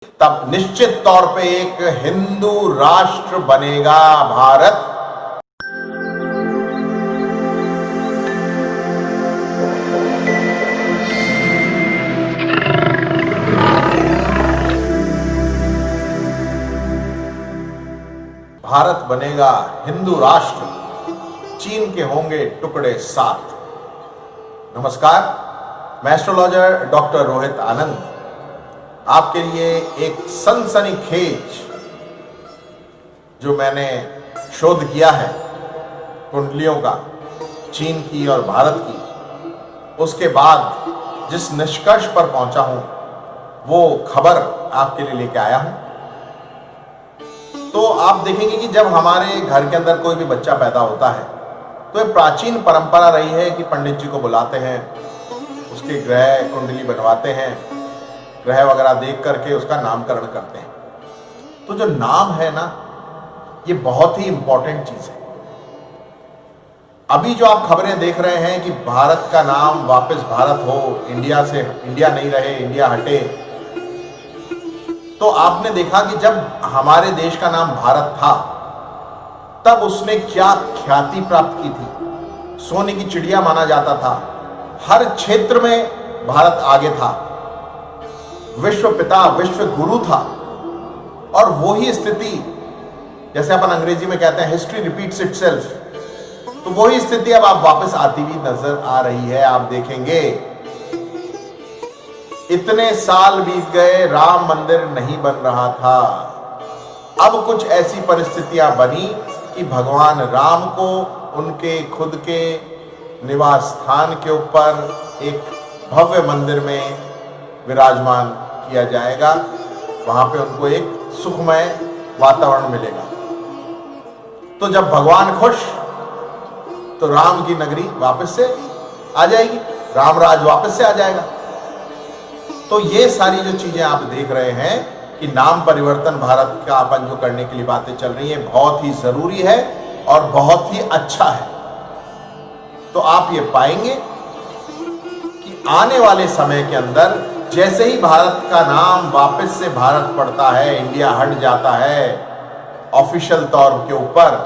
तब निश्चित तौर पे एक हिंदू राष्ट्र बनेगा भारत। भारत बनेगा हिंदू राष्ट्र, चीन के होंगे टुकड़े 7। नमस्कार, मैं एस्ट्रोलॉजर डॉक्टर रोहित आनंद आपके लिए एक सनसनीखेज जो मैंने शोध किया है कुंडलियों का, चीन की और भारत की, उसके बाद जिस निष्कर्ष पर पहुंचा हूं वो खबर आपके लिए लेके आया हूं। तो आप देखेंगे कि जब हमारे घर के अंदर कोई भी बच्चा पैदा होता है तो एक प्राचीन परंपरा रही है कि पंडित जी को बुलाते हैं, उसके ग्रह कुंडली बनवाते हैं, ग्रह वगैरह देख करके उसका नामकरण करते हैं। तो जो नाम है ना, ये बहुत ही इंपॉर्टेंट चीज है। अभी जो आप खबरें देख रहे हैं कि भारत का नाम वापस भारत हो, इंडिया से इंडिया नहीं रहे, इंडिया हटे, तो आपने देखा कि जब हमारे देश का नाम भारत था तब उसने क्या ख्याति प्राप्त की थी। सोने की चिड़िया माना जाता था, हर क्षेत्र में भारत आगे था, विश्व पिता विश्व गुरु था। और वही स्थिति, जैसे अपन अंग्रेजी में कहते हैं हिस्ट्री रिपीट्स इटसेल्फ, तो वही स्थिति अब आप वापस आती हुई नजर आ रही है। आप देखेंगे इतने साल बीत गए, राम मंदिर नहीं बन रहा था, अब कुछ ऐसी परिस्थितियां बनी कि भगवान राम को उनके खुद के निवास स्थान के ऊपर एक भव्य मंदिर में विराजमान किया जाएगा। वहां पे उनको एक सुखमय वातावरण मिलेगा। तो जब भगवान खुश तो राम की नगरी वापस से आ जाएगी, राम राज वापस से आ जाएगा। तो ये सारी जो चीजें आप देख रहे हैं कि नाम परिवर्तन भारत का अपन जो करने के लिए बातें चल रही हैं, बहुत ही जरूरी है और बहुत ही अच्छा है। तो आप ये पाएंगे कि आने वाले समय के अंदर जैसे ही भारत का नाम वापस से भारत पड़ता है, इंडिया हट जाता है ऑफिशियल तौर के ऊपर,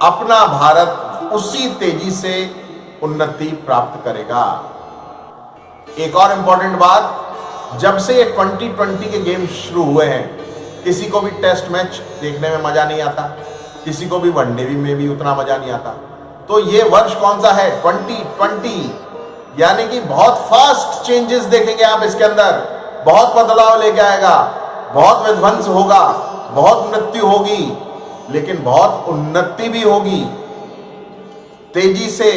अपना भारत उसी तेजी से उन्नति प्राप्त करेगा। एक और इंपॉर्टेंट बात, जब से ये 2020 के गेम शुरू हुए हैं, किसी को भी टेस्ट मैच देखने में मजा नहीं आता, किसी को भी वनडे में भी उतना मजा नहीं आता। तो ये वर्ष कौन सा है? 2020, यानी कि बहुत फास्ट चेंजेस देखेंगे आप इसके अंदर, बहुत बदलाव लेके आएगा, बहुत विध्वंस होगा, बहुत मृत्यु होगी, लेकिन बहुत उन्नति भी होगी। तेजी से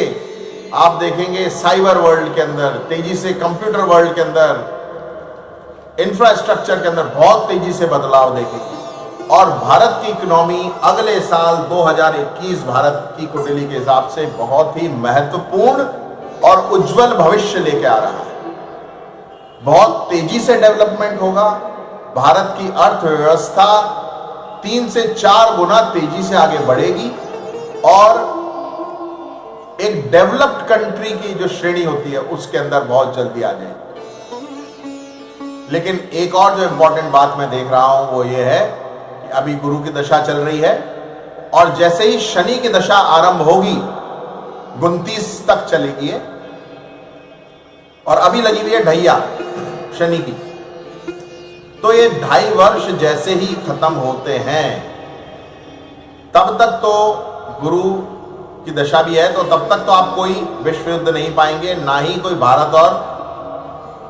आप देखेंगे साइबर वर्ल्ड के अंदर, तेजी से कंप्यूटर वर्ल्ड के अंदर, इंफ्रास्ट्रक्चर के अंदर बहुत तेजी से बदलाव देखेंगे। और भारत की इकोनॉमी अगले साल 2021 भारत की कुंडली के हिसाब से बहुत ही महत्वपूर्ण और उज्जवल भविष्य लेके आ रहा है। बहुत तेजी से डेवलपमेंट होगा। भारत की अर्थव्यवस्था 3 से 4 गुना तेजी से आगे बढ़ेगी और एक डेवलप्ड कंट्री की जो श्रेणी होती है उसके अंदर बहुत जल्दी आ जाएगी। लेकिन एक और जो इंपॉर्टेंट बात मैं देख रहा हूं वो ये है कि अभी गुरु की दशा चल रही है और जैसे ही शनि की दशा आरंभ होगी 29 तक चलेगी है, और अभी लगी हुई है ढैया शनि की। तो ये 2.5 वर्ष जैसे ही खत्म होते हैं, तब तक तो गुरु की दशा भी है, तो तब तक तो आप कोई विश्व युद्ध नहीं पाएंगे, ना ही कोई भारत और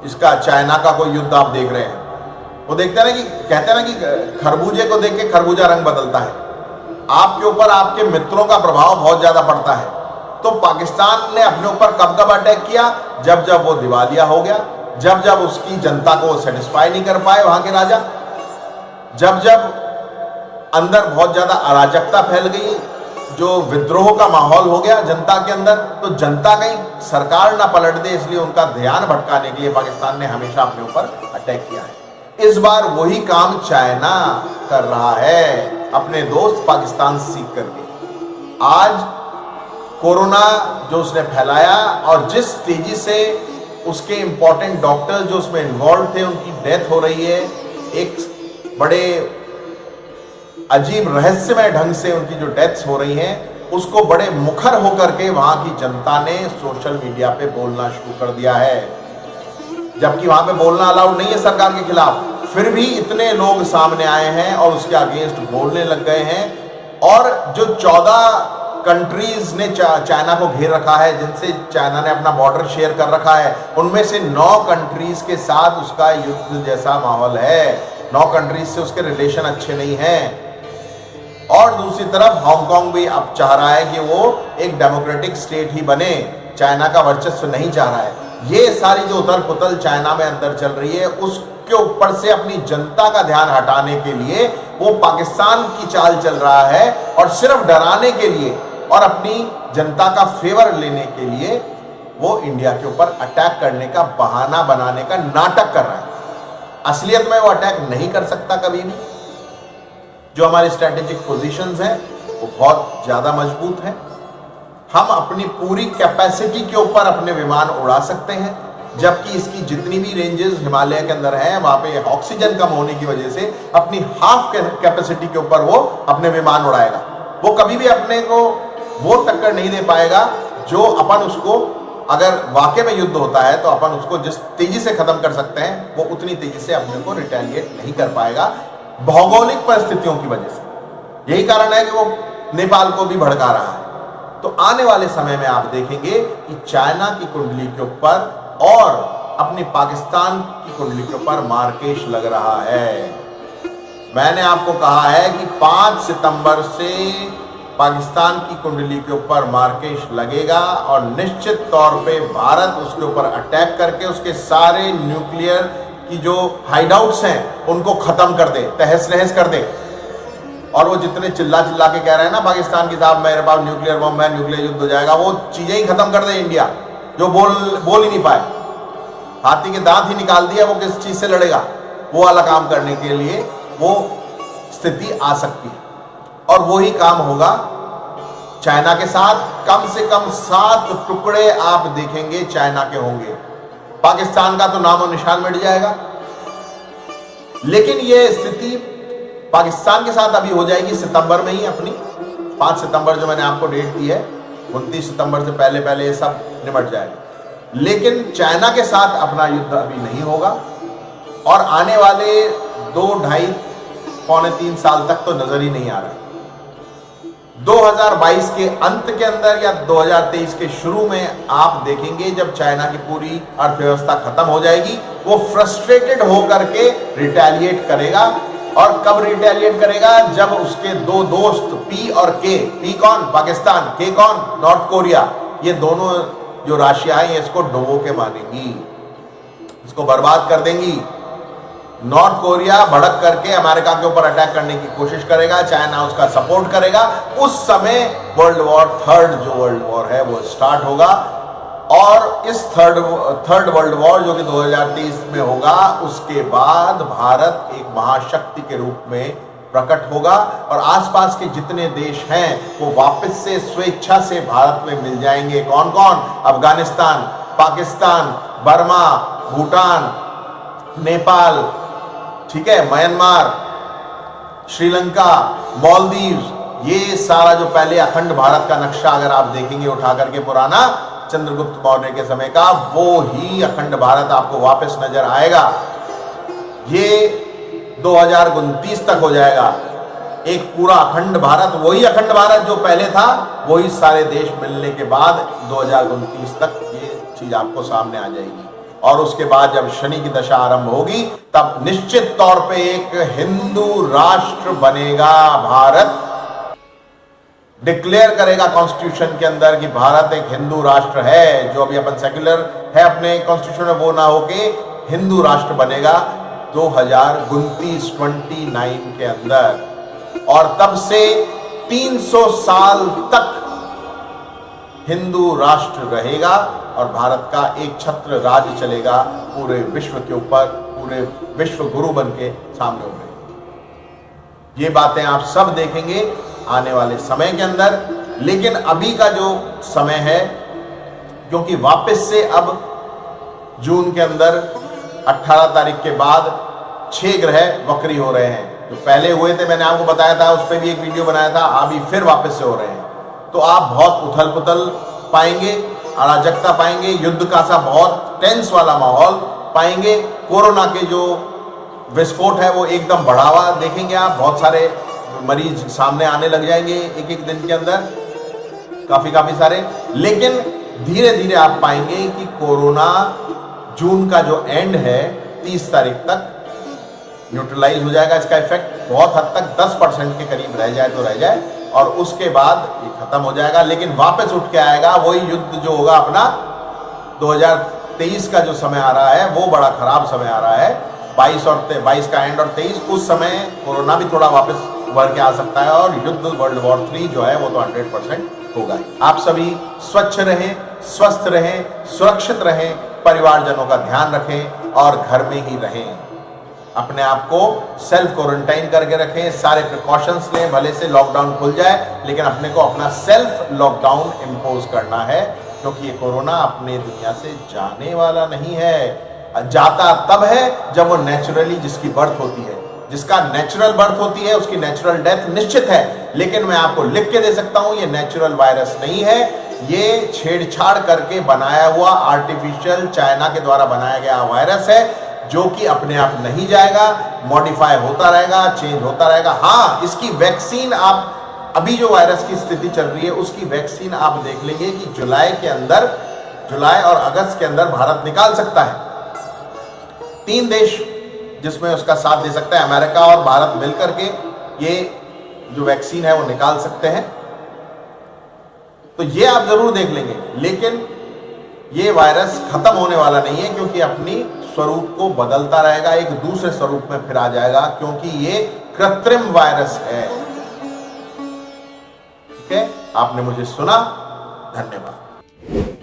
इसका चाइना का कोई युद्ध आप देख रहे हैं। वो देखते हैं ना कि कहते हैं ना कि खरबूजे को देख के खरबूजा रंग बदलता है। आपके ऊपर आपके मित्रों का प्रभाव बहुत ज्यादा पड़ता है। तो पाकिस्तान ने अपने ऊपर कब कब अटैक किया? जब जब वो दिवालिया हो गया, जब जब उसकी जनता को सेटिस्फाई नहीं कर पाए वहां के राजा, जब जब अंदर बहुत ज्यादा अराजकता फैल गई, जो विद्रोह का माहौल हो गया जनता के अंदर, तो जनता कहीं सरकार ना पलट दे, इसलिए उनका ध्यान भटकाने के लिए पाकिस्तान ने हमेशा अपने ऊपर अटैक किया है। इस बार वही काम चाइना कर रहा है अपने दोस्त पाकिस्तान से सीख करके। आज कोरोना जो उसने फैलाया और जिस तेजी से उसके इंपॉर्टेंट डॉक्टर्स जो उसमें इन्वॉल्व थे उनकी डेथ हो रही है, एक बड़े अजीब रहस्यमय ढंग से उनकी जो डेथ्स हो रही हैं उसको बड़े मुखर होकर के वहां की जनता ने सोशल मीडिया पे बोलना शुरू कर दिया है, जबकि वहां पे बोलना अलाउड नहीं है सरकार के खिलाफ। फिर भी इतने लोग सामने आए हैं और उसके अगेंस्ट बोलने लग गए हैं। और जो 14 कंट्रीज ने चाइना को घेर रखा है, जिनसे चाइना ने अपना बॉर्डर शेयर कर रखा है, उनमें से 9 कंट्रीज के साथ उसका युद्ध जैसा माहौल है। 9 कंट्रीज से उसके रिलेशन अच्छे नहीं हैं। और दूसरी तरफ हांगकांग भी अब चाह रहा है कि वो एक डेमोक्रेटिक स्टेट ही बने, चाइना का वर्चस्व नहीं चाह रहा है। ये सारी जो उथल पुथल चाइना में अंदर चल रही है, उसके ऊपर से अपनी जनता का ध्यान हटाने के लिए वो पाकिस्तान की चाल चल रहा है, और सिर्फ डराने के लिए और अपनी जनता का फेवर लेने के लिए वो इंडिया के ऊपर अटैक करने का बहाना बनाने का नाटक कर रहा है। असलियत में वो अटैक नहीं कर सकता कभी भी। जो हमारी स्ट्रेटेजिक पोजीशंस हैं वो बहुत ज्यादा मजबूत हैं। हम अपनी पूरी कैपेसिटी के ऊपर अपने विमान उड़ा सकते हैं, जबकि इसकी जितनी भी रेंजेस हिमालय के अंदर हैं वहां पे ऑक्सीजन कम होने की वजह से अपनी हाफ कैपेसिटी के ऊपर वो अपने विमान उड़ाएगा। वो कभी भी अपने को वो टक्कर नहीं दे पाएगा जो अपन उसको, अगर वाकई में युद्ध होता है तो अपन उसको जिस तेजी से खत्म कर सकते हैं वो उतनी तेजी से अपने को रिटेलिएट नहीं कर पाएगा, भौगोलिक परिस्थितियों की वजह से। यही कारण है कि वो नेपाल को भी भड़का रहा है। तो आने वाले समय में आप देखेंगे कि चाइना की कुंडली के ऊपर और अपनी पाकिस्तान की कुंडली के ऊपर मारकेश लग रहा है। मैंने आपको कहा है कि 5 सितंबर से पाकिस्तान की कुंडली के ऊपर मारकेश लगेगा और निश्चित तौर पे भारत उसके ऊपर अटैक करके उसके सारे न्यूक्लियर की जो हाइडआउट्स हैं उनको खत्म कर दे, तहस नहस कर दे। और वो जितने चिल्ला चिल्ला के कह रहे हैं ना पाकिस्तान की साहब मेरे पास न्यूक्लियर बम है, न्यूक्लियर युद्ध हो जाएगा, वो चीजें ही खत्म कर दे इंडिया, जो बोल ही नहीं पाए। हाथी के दांत ही निकाल दिया, वो किस चीज से लड़ेगा? वो वाला काम करने के लिए वो स्थिति आ सकती है। और वही काम होगा चाइना के साथ। कम से कम 7 टुकड़े आप देखेंगे चाइना के होंगे। पाकिस्तान का तो नामो निशान मिट जाएगा। लेकिन यह स्थिति पाकिस्तान के साथ अभी हो जाएगी सितंबर में ही अपनी। 5 सितंबर जो मैंने आपको डेट दी है, 29 सितंबर से पहले पहले ये सब निपट जाएगा। लेकिन चाइना के साथ अपना युद्ध अभी नहीं होगा और आने वाले 2, 2.5, पौने 3 साल तक तो नजर ही नहीं आ रहा। 2022 के अंत के अंदर या 2023 के शुरू में आप देखेंगे जब चाइना की पूरी अर्थव्यवस्था खत्म हो जाएगी, वो फ्रस्ट्रेटेड होकर के रिटेलिएट करेगा। और कब रिटेलिएट करेगा? जब उसके 2 दोस्त पी और के, पी कौन? पाकिस्तान, के कौन? North Korea. ये दोनों जो राशियां हैं इसको डुबो के मानेंगी, इसको बर्बाद कर देंगी। नॉर्थ कोरिया भड़क करके अमेरिका के ऊपर अटैक करने की कोशिश करेगा, चाइना उसका सपोर्ट करेगा। उस समय वर्ल्ड वॉर, थर्ड जो वर्ल्ड वॉर है वो स्टार्ट होगा। और इस थर्ड वर्ल्ड वॉर जो कि 2023 में होगा, उसके बाद भारत एक महाशक्ति के रूप में प्रकट होगा और आसपास के जितने देश हैं वो वापस से स्वेच्छा से भारत में मिल जाएंगे। कौन कौन? अफगानिस्तान, पाकिस्तान, बर्मा, भूटान, नेपाल, ठीक है, म्यांमार, श्रीलंका, मालदीव। ये सारा जो पहले अखंड भारत का नक्शा अगर आप देखेंगे उठा करके पुराना चंद्रगुप्त मौर्य के समय का, वो ही अखंड भारत आपको वापस नजर आएगा। ये 2029 तक हो जाएगा एक पूरा अखंड भारत। वही अखंड भारत जो पहले था, वही सारे देश मिलने के बाद 2029 तक ये चीज आपको सामने आ जाएगी। और उसके बाद जब शनि की दशा आरंभ होगी तब निश्चित तौर पे एक हिंदू राष्ट्र बनेगा भारत। डिक्लेयर करेगा कॉन्स्टिट्यूशन के अंदर कि भारत एक हिंदू राष्ट्र है। जो अभी अपन सेक्युलर है अपने कॉन्स्टिट्यूशन में, वो ना होके हिंदू राष्ट्र बनेगा 2029 के अंदर। और तब से 300 साल तक हिंदू राष्ट्र रहेगा और भारत का एक छत्र राज्य चलेगा पूरे विश्व के ऊपर, पूरे विश्व गुरु बन के सामने उभरेगा। ये बातें आप सब देखेंगे आने वाले समय के अंदर। लेकिन अभी का जो समय है, क्योंकि वापस से अब जून के अंदर 18 तारीख के बाद 6 ग्रह वक्री हो रहे हैं। जो पहले हुए थे मैंने आपको बताया था, उस पर भी एक वीडियो बनाया था, अभी फिर वापस से हो रहे हैं। तो आप बहुत उथल पुथल पाएंगे, अराजकता पाएंगे, युद्ध का सा बहुत टेंस वाला माहौल पाएंगे। कोरोना के जो विस्फोट है वो एकदम बढ़ावा देखेंगे आप, बहुत सारे मरीज सामने आने लग जाएंगे एक एक दिन के अंदर, काफी सारे। लेकिन धीरे धीरे आप पाएंगे कि कोरोना जून का जो एंड है 30 तारीख तक न्यूट्रलाइज हो जाएगा। इसका इफेक्ट बहुत हद तक 10% के करीब रह जाए तो रह जाए, और उसके बाद ये खत्म हो जाएगा। लेकिन वापस उठ के आएगा वही युद्ध जो होगा अपना 2023 का जो समय आ रहा है, वो बड़ा खराब समय आ रहा है। 22 का एंड और 23, उस समय कोरोना भी थोड़ा वापस उभर के आ सकता है, और युद्ध वर्ल्ड वॉर 3 जो है वो तो 100% होगा। आप सभी स्वच्छ रहें, स्वस्थ रहें, सुरक्षित रहें, परिवारजनों का ध्यान रखें और घर में ही रहें। अपने आप को सेल्फ क्वारंटाइन करके रखें, सारे प्रिकॉशंस लें। भले से लॉकडाउन खुल जाए, लेकिन अपने को अपना सेल्फ लॉकडाउन इम्पोज करना है, क्योंकि ये कोरोना अपने दुनिया से जाने वाला नहीं है। जाता तब है जब वो नेचुरली, जिसकी बर्थ होती है, जिसका नेचुरल बर्थ होती है, उसकी नेचुरल डेथ निश्चित है। लेकिन मैं आपको लिख के दे सकता हूं, ये नेचुरल वायरस नहीं है, ये छेड़छाड़ करके बनाया हुआ आर्टिफिशियल, चाइना के द्वारा बनाया गया वायरस है, जो कि अपने आप नहीं जाएगा, मॉडिफाई होता रहेगा, चेंज होता रहेगा। हाँ, इसकी वैक्सीन आप, अभी जो वायरस की स्थिति चल रही है उसकी वैक्सीन आप देख लेंगे कि जुलाई और अगस्त के अंदर भारत निकाल सकता है। 3 देश जिसमें उसका साथ दे सकता है, अमेरिका और भारत मिलकर के ये जो वैक्सीन है वो निकाल सकते हैं। तो ये आप जरूर देख लेंगे। लेकिन ये वायरस खत्म होने वाला नहीं है, क्योंकि अपनी स्वरूप को बदलता रहेगा, एक दूसरे स्वरूप में फिर आ जाएगा, क्योंकि ये कृत्रिम वायरस है। ठीक है, आपने मुझे सुना, धन्यवाद।